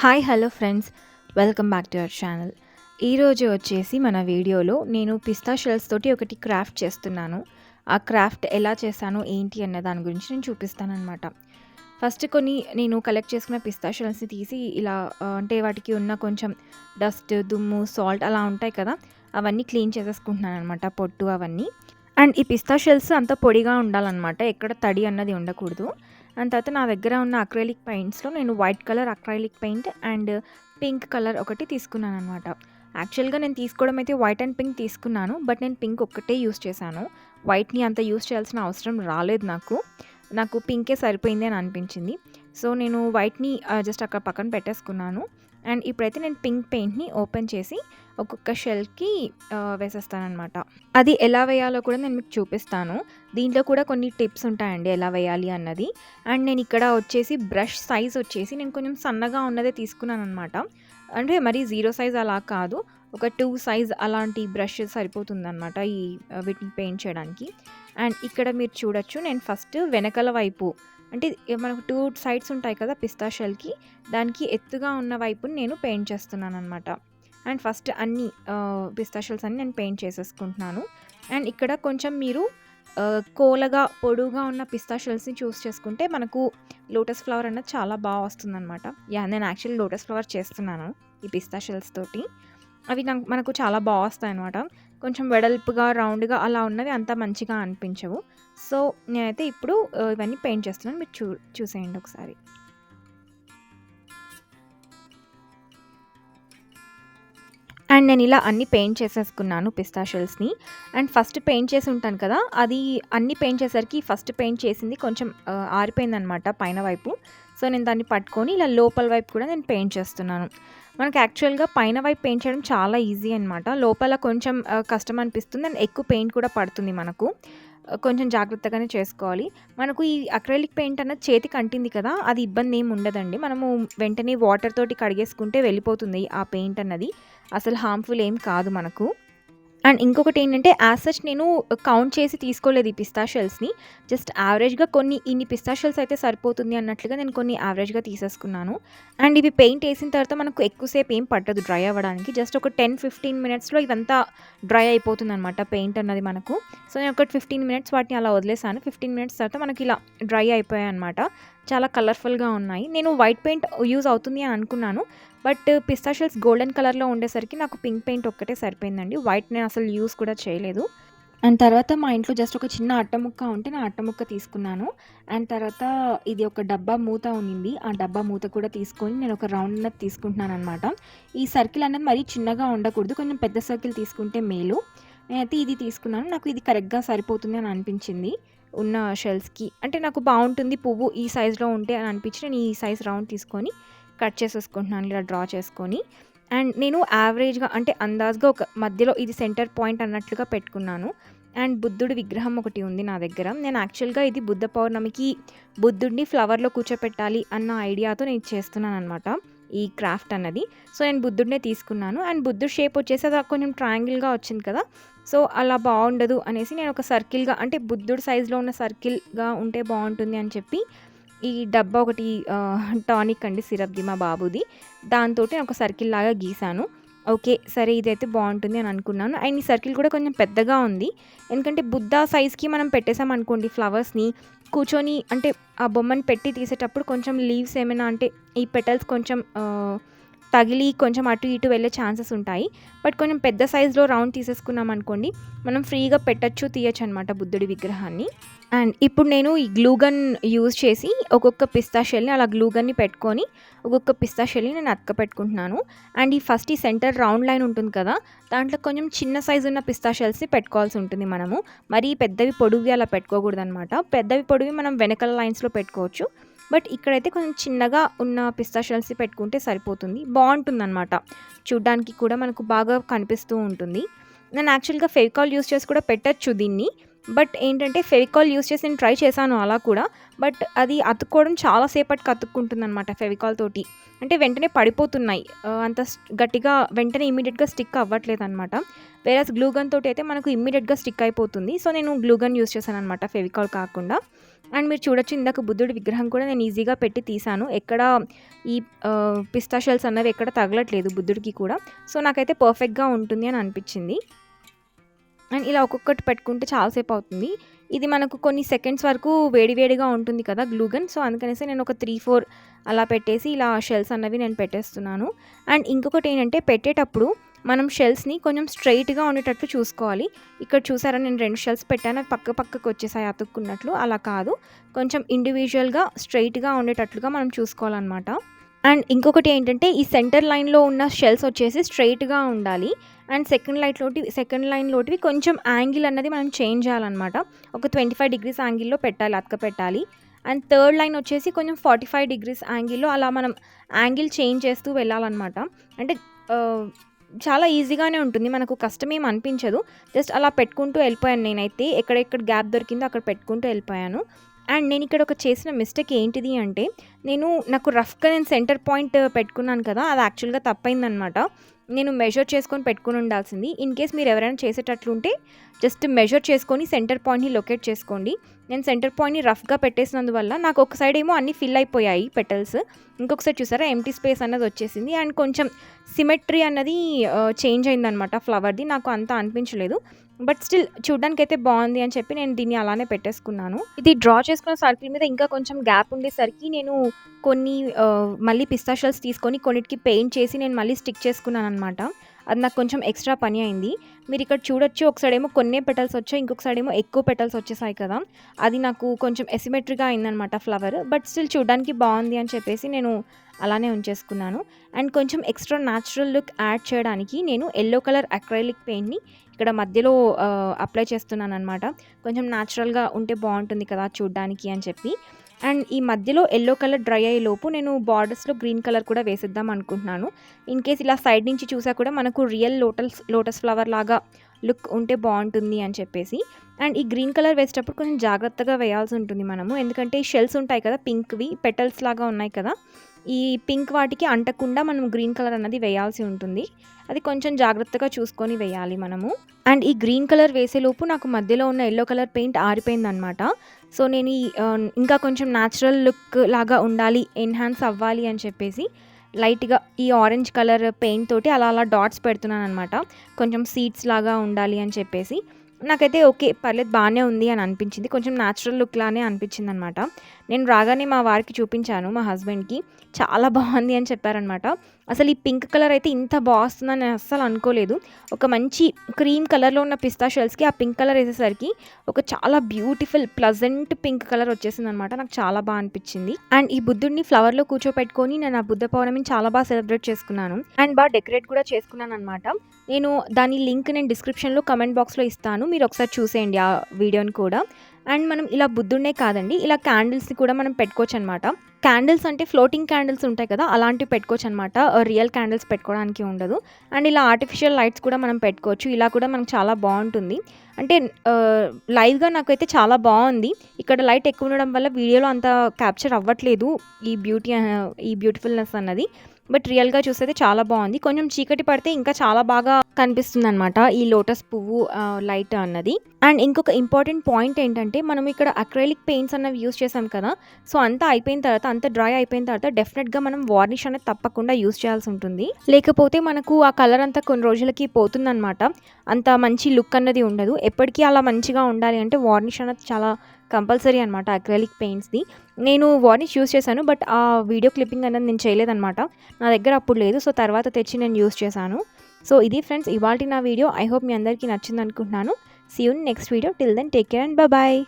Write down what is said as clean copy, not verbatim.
Hi hello friends, welcome back to our channel. ఈరోజు వచ్చేసి మన వీడియోలో నేను పిస్తా షెల్స్ తోటి ఒకటి క్రాఫ్ట్ చేస్తున్నాను. ఆ క్రాఫ్ట్ ఎలా చేశాను ఏంటి అన్న దాని గురించి నేను చూపిస్తానమాట. ఫస్ట్ కొన్ని నేను కలెక్ట్ చేసుకున్న పిస్తా షెల్స్ని తీసి ఇలా అంటే వాటికి ఉన్న కొంచెం డస్ట్, దుమ్ము, సాల్ట్ అలా ఉంటాయి కదా, అవన్నీ క్లీన్ చేసేసుకుంటున్నాను అనమాట, పొట్టు అవన్నీ. అండ్ ఈ పిస్తా షెల్స్ అంత పొడిగా ఉండాలన్నమాట, ఎక్కడ తడి అన్నది ఉండకూడదు. అండ్ తర్వాత నా దగ్గర ఉన్న అక్రైలిక్ పెయింట్స్లో నేను white colour acrylic paint and pink colour ఒకటి తీసుకున్నాను అనమాట. యాక్చువల్గా నేను తీసుకోవడం అయితే వైట్ అండ్ పింక్ తీసుకున్నాను, బట్ నేను పింక్ ఒక్కటే యూస్ చేశాను. వైట్ని అంత యూస్ చేయాల్సిన అవసరం రాలేదు నాకు పింకే సరిపోయింది అని అనిపించింది. సో నేను వైట్ని జస్ట్ అక్కడ పక్కన పెట్టేసుకున్నాను. అండ్ ఇప్పుడైతే నేను పింక్ పెయింట్ని ఓపెన్ చేసి ఒక్కొక్క షెల్కి వేసేస్తానమాట. అది ఎలా వేయాలో కూడా నేను మీకు చూపిస్తాను. దీంట్లో కూడా కొన్ని టిప్స్ ఉంటాయండి ఎలా వేయాలి అన్నది. అండ్ నేను ఇక్కడ వచ్చేసి బ్రష్ సైజ్ వచ్చేసి నేను కొంచెం సన్నగా ఉన్నదే తీసుకున్నాను అనమాట. అంటే మరి 0 సైజ్ అలా కాదు, ఒక 2 సైజ్ అలాంటి బ్రష్ సరిపోతుందన్నమాట ఈ వీటిని పెయింట్ చేయడానికి. అండ్ ఇక్కడ మీరు చూడొచ్చు, నేను ఫస్ట్ వెనకల వైపు అంటే మనకు 2 సైడ్స్ ఉంటాయి కదా పిస్తా షెల్కి, దానికి ఎత్తుగా ఉన్న వైపుని నేను పెయింట్ చేస్తున్నాను అనమాట. అండ్ ఫస్ట్ అన్ని పిస్తా షెల్స్ అన్ని నేను పెయింట్ చేసేసుకుంటున్నాను. అండ్ ఇక్కడ కొంచెం మీరు కోలగా పొడుగా ఉన్న పిస్తా షెల్స్ని చూస్ చేసుకుంటే మనకు లోటస్ ఫ్లవర్ అన్నది చాలా బాగా వస్తుందన్నమాట. నేను యాక్చువల్లీ లోటస్ ఫ్లవర్ చేస్తున్నాను ఈ పిస్తా షెల్స్ తోటి. అవి మనకు చాలా బాగా వస్తాయి అనమాట. కొంచెం వెడల్పుగా రౌండ్గా అలా ఉన్నవి అంత మంచిగా అనిపించవు. సో నేనైతే ఇప్పుడు ఇవన్నీ పెయింట్ చేస్తున్నాను, మీరు చూసేయండి ఒకసారి. అండ్ నేను ఇలా అన్ని పెయింట్ చేసేసుకున్నాను పిస్తా షెల్స్ని. అండ్ ఫస్ట్ పెయింట్ చేసి ఉంటాను కదా, అది అన్ని పెయింట్ చేసరికి ఫస్ట్ పెయింట్ చేసింది కొంచెం ఆరిపోయిందనమాట పైన వైపు. సో నేను దాన్ని పట్టుకొని ఇలా లోపల వైపు కూడా నేను పెయింట్ చేస్తున్నాను. మనకు యాక్చువల్గా పైన వైపు పెయింట్ చేయడం చాలా ఈజీ అనమాట, లోపల కొంచెం కష్టం అనిపిస్తుంది. అండ్ ఎక్కువ పెయింట్ కూడా పడుతుంది మనకు, కొంచెం జాగ్రత్తగానే చేసుకోవాలి. మనకు ఈ అక్రైలిక్ పెయింట్ అన్నది చేతికి అంటింది కదా, అది ఇబ్బంది ఏమి ఉండదండి. మనము వెంటనే వాటర్ తోటి కడిగేసుకుంటే వెళ్ళిపోతుంది ఆ పెయింట్ అన్నది, అసలు హార్మ్ఫుల్ ఏం కాదు మనకు. అండ్ ఇంకొకటి ఏంటంటే, యాజ్ సచ్ నేను కౌంట్ చేసి తీసుకోలేదు ఈ పిస్తా షెల్స్ని. జస్ట్ యావరేజ్గా కొన్ని ఇన్ని పిస్తా షెల్స్ అయితే సరిపోతుంది అన్నట్లుగా నేను కొన్ని యావరేజ్గా తీసేసుకున్నాను. అండ్ ఇవి పెయింట్ వేసిన తర్వాత మనకు ఎక్కువసేపు ఏం పట్టదు డ్రై అవ్వడానికి, జస్ట్ ఒక 10-15 మినిట్స్లో ఇదంతా డ్రై అయిపోతుంది అనమాట పెయింట్ అన్నది మనకు. సో నేను ఒక 15 మినిట్స్ వాటిని అలా వదిలేసాను. 15 మినిట్స్ తర్వాత మనకి ఇలా డ్రై అయిపోయాయి అనమాట. చాలా కలర్ఫుల్గా ఉన్నాయి. నేను వైట్ పెయింట్ యూజ్ అవుతుంది అని అనుకున్నాను, బట్ పిస్తా షెల్స్ గోల్డెన్ కలర్లో ఉండేసరికి నాకు పింక్ పెయింట్ ఒక్కటే సరిపోయిందండి. వైట్ నేను అసలు యూజ్ కూడా చేయలేదు. అండ్ తర్వాత మా ఇంట్లో జస్ట్ ఒక చిన్న అట్టముక్క ఉంటే నా అట్టముక్క తీసుకున్నాను. అండ్ తర్వాత ఇది ఒక డబ్బా మూత ఉన్నింది, ఆ డబ్బా మూత కూడా తీసుకొని నేను ఒక రౌండ్ అన్నది తీసుకుంటున్నాను అనమాట. ఈ సర్కిల్ అనేది మరీ చిన్నగా ఉండకూడదు, కొంచెం పెద్ద సర్కిల్ తీసుకుంటే మేలు. నేనైతే ఇది తీసుకున్నాను, నాకు ఇది కరెక్ట్గా సరిపోతుంది అని అనిపించింది ఉన్న షెల్స్కి. అంటే నాకు బాగుంటుంది పువ్వు ఈ సైజులో ఉంటే అని అనిపించి నేను ఈ సైజ్ రౌండ్ తీసుకొని కట్ చేసేసుకుంటున్నాను ఇలా డ్రా చేసుకొని. అండ్ నేను యావరేజ్గా అంటే అందాజ్గా ఒక మధ్యలో ఇది సెంటర్ పాయింట్ అన్నట్లుగా పెట్టుకున్నాను. అండ్ బుద్ధుడి విగ్రహం ఒకటి ఉంది నా దగ్గర. నేను యాక్చువల్గా ఇది బుద్ధ పౌర్ణమికి బుద్ధుడిని ఫ్లవర్లో కూర్చోపెట్టాలి అన్న ఐడియాతో నేను చేస్తున్నాను అనమాట ఈ క్రాఫ్ట్ అన్నది. సో నేను బుద్ధుడినే తీసుకున్నాను. అండ్ బుద్ధుడి షేప్ వచ్చేసి అది కొంచెం ట్రయాంగిల్గా వచ్చింది కదా, సో అలా బాగుండదు అనేసి నేను ఒక సర్కిల్గా, అంటే బుద్ధుడి సైజులో ఉన్న సర్కిల్గా ఉంటే బాగుంటుంది అని చెప్పి ఈ డబ్బా ఒకటి టానిక్ అండి, సిరప్ది మా బాబుది, దాంతో నేను ఒక సర్కిల్ లాగా గీసాను. ఓకే సరే ఇదైతే బాగుంటుంది అని అనుకున్నాను. అండ్ ఈ సర్కిల్ కూడా కొంచెం పెద్దగా ఉంది, ఎందుకంటే బుద్ధ సైజ్కి మనం పెట్టేసాం అనుకోండి ఫ్లవర్స్ని, కూర్చొని అంటే ఆ బొమ్మని పెట్టి తీసేటప్పుడు కొంచెం లీవ్స్ ఏమైనా అంటే ఈ పెటల్స్ కొంచెం తగిలి కొంచెం అటు ఇటు వెళ్ళే ఛాన్సెస్ ఉంటాయి. బట్ కొంచెం పెద్ద సైజులో రౌండ్ తీసేసుకున్నాం అనుకోండి, మనం ఫ్రీగా పెట్టచ్చు తీయచ్చు అనమాట బుద్ధుడి విగ్రహాన్ని. అండ్ ఇప్పుడు నేను ఈ గ్లూగన్ యూజ్ చేసి ఒక్కొక్క పిస్తా షెల్ని అలా గ్లూగన్ని పెట్టుకొని ఒక్కొక్క పిస్తా షెల్ని నేను అతక పెట్టుకుంటున్నాను. అండ్ ఈ సెంటర్ రౌండ్ లైన్ ఉంటుంది కదా, దాంట్లో కొంచెం చిన్న సైజు ఉన్న పిస్తా షెల్స్ని పెట్టుకోవాల్సి ఉంటుంది మనము. మరీ పెద్దవి పొడువి అలా పెట్టుకోకూడదు అనమాట. పెద్దవి పొడివి మనం వెనకాల లైన్స్లో పెట్టుకోవచ్చు, బట్ ఇక్కడైతే కొంచెం చిన్నగా ఉన్న పిస్తా షెల్స్ పెట్టుకుంటే సరిపోతుంది, బాగుంటుందన్నమాట. చూడ్డానికి కూడా మనకు బాగా కనిపిస్తూ ఉంటుంది. నేను యాక్చువల్గా ఫెవికాల్ యూస్ చేసి కూడా పెట్టచ్చు దీన్ని, బట్ ఏంటంటే ఫెవికాల్ యూస్ చేసి నేను ట్రై చేశాను అలా కూడా, బట్ అది అతుక్కోవడం చాలాసేపటికి అతుక్కుంటుంది అనమాట ఫెవికాల్ తోటి. అంటే వెంటనే పడిపోతున్నాయి, అంత గట్టిగా వెంటనే ఇమీడియట్గా స్టిక్ అవ్వట్లేదు అనమాట. వేరే గ్లూగన్ తోటి అయితే మనకు ఇమ్మీడియట్గా స్టిక్ అయిపోతుంది. సో నేను గ్లూగన్ యూస్ చేశాను అనమాట, ఫెవికాల్ కాకుండా. అండ్ మీరు చూడొచ్చు ఇందాక బుద్ధుడి విగ్రహం కూడా నేను ఈజీగా పెట్టి తీసాను. ఎక్కడ ఈ పిస్తా షెల్స్ అన్నవి ఎక్కడ తగలట్లేదు బుద్ధుడికి కూడా. సో నాకైతే పర్ఫెక్ట్‌గా ఉంటుంది అని అనిపించింది. అండ్ ఇలా ఒక్కొక్కటి పెట్టుకుంటే చాలాసేపు అవుతుంది. ఇది మనకు కొన్ని సెకండ్స్ వరకు వేడివేడిగా ఉంటుంది కదా గ్లూ గన్. సో అందుకనేసి నేను ఒక 3, 4 అలా పెట్టేసి ఇలా షెల్స్ అన్నవి నేను పెట్టేస్తున్నాను. అండ్ ఇంకొకటి ఏంటంటే పెట్టేటప్పుడు మనం షెల్స్ని కొంచెం స్ట్రైట్గా ఉండేటట్లు చూసుకోవాలి. ఇక్కడ చూసారా నేను 2 షెల్స్ పెట్టాను, అది పక్కకు వచ్చేసాయి అతుక్కున్నట్లు. అలా కాదు, కొంచెం ఇండివిజువల్గా స్ట్రైట్గా ఉండేటట్లుగా మనం చూసుకోవాలన్నమాట. అండ్ ఇంకొకటి ఏంటంటే ఈ సెంటర్ లైన్లో ఉన్న షెల్స్ వచ్చేసి స్ట్రైట్గా ఉండాలి. అండ్ సెకండ్ లైన్లోటివి కొంచెం యాంగిల్ అన్నది మనం చేంజ్ చేయాలన్నమాట. ఒక 25 degrees యాంగిల్లో పెట్టాలి, అతక పెట్టాలి. అండ్ థర్డ్ లైన్ వచ్చేసి కొంచెం 45 degrees యాంగిల్లో అలా మనం యాంగిల్ చేంజ్ చేస్తూ వెళ్ళాలన్నమాట. అంటే చాలా ఈజీగానే ఉంటుంది, మనకు కష్టమేం అనిపించదు. జస్ట్ అలా పెట్టుకుంటూ వెళ్ళిపోయాను నేనైతే. ఎక్కడెక్కడ గ్యాప్ దొరికిందో అక్కడ పెట్టుకుంటూ వెళ్ళిపోయాను. అండ్ నేను ఇక్కడ ఒక చేసిన మిస్టేక్ ఏంటిది అంటే నాకు రఫ్గా నేను సెంటర్ పాయింట్ పెట్టుకున్నాను కదా, అది యాక్చువల్గా తప్పైందనమాట. నేను మెజర్ చేసుకొని పెట్టుకుని ఉండాల్సింది. ఇన్ కేస్ మీరు ఎవరైనా చేసేటట్లుంటే జస్ట్ మెజర్ చేసుకొని సెంటర్ పాయింట్ని లొకేట్ చేసుకోండి. నేను సెంటర్ పాయింట్ని రఫ్గా పెట్టేసినందువల్ల నాకు ఒక సైడ్ ఏమో అన్నీ ఫిల్ అయిపోయాయి పెటల్స్, ఇంకొక సైడ్ చూసారా ఎంటీ స్పేస్ అన్నది వచ్చేసింది. అండ్ కొంచెం సిమెట్రీ అన్నది చేంజ్ అయిందనమాట ఫ్లవర్ది. నాకు అంత అనిపించలేదు, బట్ స్టిల్ చూడ్డానికి అయితే బాగుంది అని చెప్పి నేను దీన్ని అలానే పెట్టేసుకున్నాను. ఇది డ్రా చేసుకున్న సర్కిల్ మీద ఇంకా కొంచెం గ్యాప్ ఉండేసరికి నేను కొన్ని మళ్ళీ పిస్తా షెల్స్ తీసుకొని కొన్నిటికి పెయింట్ చేసి నేను మళ్ళీ స్టిక్ చేసుకున్నాను అనమాట. అది నాకు కొంచెం ఎక్స్ట్రా పని అయింది. మీరు ఇక్కడ చూడొచ్చు, ఒకసారి ఏమో కొన్నే పెటల్స్ వచ్చాయి, ఇంకొక సైడ్ ఏమో ఎక్కువ పెటల్స్ వచ్చేసాయి కదా. అది నాకు కొంచెం ఎసిమెట్రీగా అయిందనమాట ఫ్లవర్, బట్ స్టిల్ చూడడానికి బాగుంది అని చెప్పేసి నేను అలానే ఉంచేసుకున్నాను. అండ్ కొంచెం ఎక్స్ట్రా న్యాచురల్ లుక్ యాడ్ చేయడానికి నేను ఎల్లో కలర్ అక్రైలిక్ పెయింట్ని ఇక్కడ మధ్యలో అప్లై చేస్తున్నాను అనమాట. కొంచెం న్యాచురల్గా ఉంటే బాగుంటుంది కదా చూడ్డానికి అని చెప్పి. అండ్ ఈ మధ్యలో ఎల్లో కలర్ డ్రై అయ్యే లోపు నేను బార్డర్స్లో గ్రీన్ కలర్ కూడా వేసేద్దాం అనుకుంటున్నాను. ఇన్ కేస్ ఇలా సైడ్ నుంచి చూసా కూడా మనకు రియల్ లోటస్ ఫ్లవర్ లాగా లుక్ ఉంటే బాగుంటుంది అని చెప్పేసి. అండ్ ఈ గ్రీన్ కలర్ వేసేటప్పుడు కొంచెం జాగ్రత్తగా వేయాల్సి ఉంటుంది మనము, ఎందుకంటే ఈ షెల్స్ ఉంటాయి కదా పింక్వి, పెటల్స్ లాగా ఉన్నాయి కదా, ఈ పింక్ వాటికి అంటకుండా మనం గ్రీన్ కలర్ అన్నది వేయాల్సి ఉంటుంది. అది కొంచెం జాగ్రత్తగా చూసుకొని వేయాలి మనము. అండ్ ఈ గ్రీన్ కలర్ వేసేలోపు నాకు మధ్యలో ఉన్న ఎల్లో కలర్ పెయింట్ ఆరిపోయిందనమాట. సో నేను ఇంకా కొంచెం న్యాచురల్ లుక్ లాగా ఉండాలి, ఎన్హాన్స్ అవ్వాలి అని చెప్పేసి లైట్గా ఈ ఆరెంజ్ కలర్ పెయింట్ తోటి అలా డాట్స్ పెడుతున్నాను అనమాట. కొంచెం సీడ్స్ లాగా ఉండాలి అని చెప్పేసి. నాకైతే ఓకే పర్లేదు బాగానే ఉంది అని అనిపించింది, కొంచెం న్యాచురల్ లుక్ లానే అనిపించింది అనమాట. నేను రాగానే మా వారికి చూపించాను, మా హస్బెండ్కి, చాలా బాగుంది అని చెప్పారనమాట. అసలు ఈ పింక్ కలర్ అయితే ఇంత బాగుంటుందని నేను అస్సలు అనుకోలేదు. ఒక మంచి క్రీమ్ కలర్లో ఉన్న పిస్తా షెల్స్కి ఆ పింక్ కలర్ వేసేసరికి ఒక చాలా బ్యూటిఫుల్ ప్లజెంట్ పింక్ కలర్ వచ్చేసింది అనమాట. నాకు చాలా బాగా అనిపించింది. అండ్ ఈ బుద్ధుడిని ఫ్లవర్లో కూర్చోపెట్టుకొని నేను ఆ బుద్ధ పౌర్ణమిని చాలా బాగా సెలబ్రేట్ చేసుకున్నాను అండ్ బాగా డెకరేట్ కూడా చేసుకున్నాను అనమాట. నేను దాని లింక్ నేను డిస్క్రిప్షన్లో కమెంట్ బాక్స్లో ఇస్తాను, మీరు ఒకసారి చూసేయండి ఆ వీడియోని కూడా. అండ్ మనం ఇలా బుద్ధుడినే కాదండి, ఇలా క్యాండిల్స్ని కూడా మనం పెట్టుకోవచ్చు అనమాట. క్యాండిల్స్ అంటే ఫ్లోటింగ్ క్యాండిల్స్ ఉంటాయి కదా, అలాంటివి పెట్టుకోవచ్చు అనమాట. రియల్ క్యాండిల్స్ పెట్టుకోవడానికి ఉండదు. అండ్ ఇలా ఆర్టిఫిషియల్ లైట్స్ కూడా మనం పెట్టుకోవచ్చు, ఇలా కూడా మనకు చాలా బాగుంటుంది. అంటే లైవ్గా నాకైతే చాలా బాగుంది. ఇక్కడ లైట్ ఎక్కువ ఉండడం వల్ల వీడియోలో అంత క్యాప్చర్ అవ్వట్లేదు ఈ బ్యూటిఫుల్నెస్ అన్నది, బట్ రియల్గా చూస్తే చాలా బాగుంది. కొంచెం చీకటి పడితే ఇంకా చాలా బాగా కనిపిస్తుంది అనమాట ఈ లోటస్ పువ్వు లైట్ అన్నది. అండ్ ఇంకొక ఇంపార్టెంట్ పాయింట్ ఏంటంటే మనం ఇక్కడ అక్రైలిక్ పెయింట్స్ అన్నవి యూస్ చేసాం కదా, సో అంతా అయిపోయిన తర్వాత, అంత డ్రై అయిపోయిన తర్వాత డెఫినెట్గా మనం వార్నిష్ అనేది తప్పకుండా యూస్ చేయాల్సి ఉంటుంది. లేకపోతే మనకు ఆ కలర్ అంతా కొన్ని రోజులకి పోతుందన్నమాట, అంత మంచి లుక్ అన్నది ఉండదు. ఎప్పటికీ అలా మంచిగా ఉండాలి అంటే వార్నిష్ అనేది చాలా కంపల్సరీ అనమాట అక్రైలిక్ పెయింట్స్ది. నేను వార్నిష్ యూస్ చేశాను, బట్ ఆ వీడియో క్లిప్పింగ్ అనేది నేను చేయలేదన్నమాట, నా దగ్గర అప్పుడు లేదు. సో తర్వాత తెచ్చి నేను యూస్ చేశాను. సో ఇది ఫ్రెండ్స్ ఇవాల్టి నా వీడియో. ఐ హోప్ మీ అందరికీ నచ్చింది అనుకుంటున్నాను. See you next video. Till then take care and bye.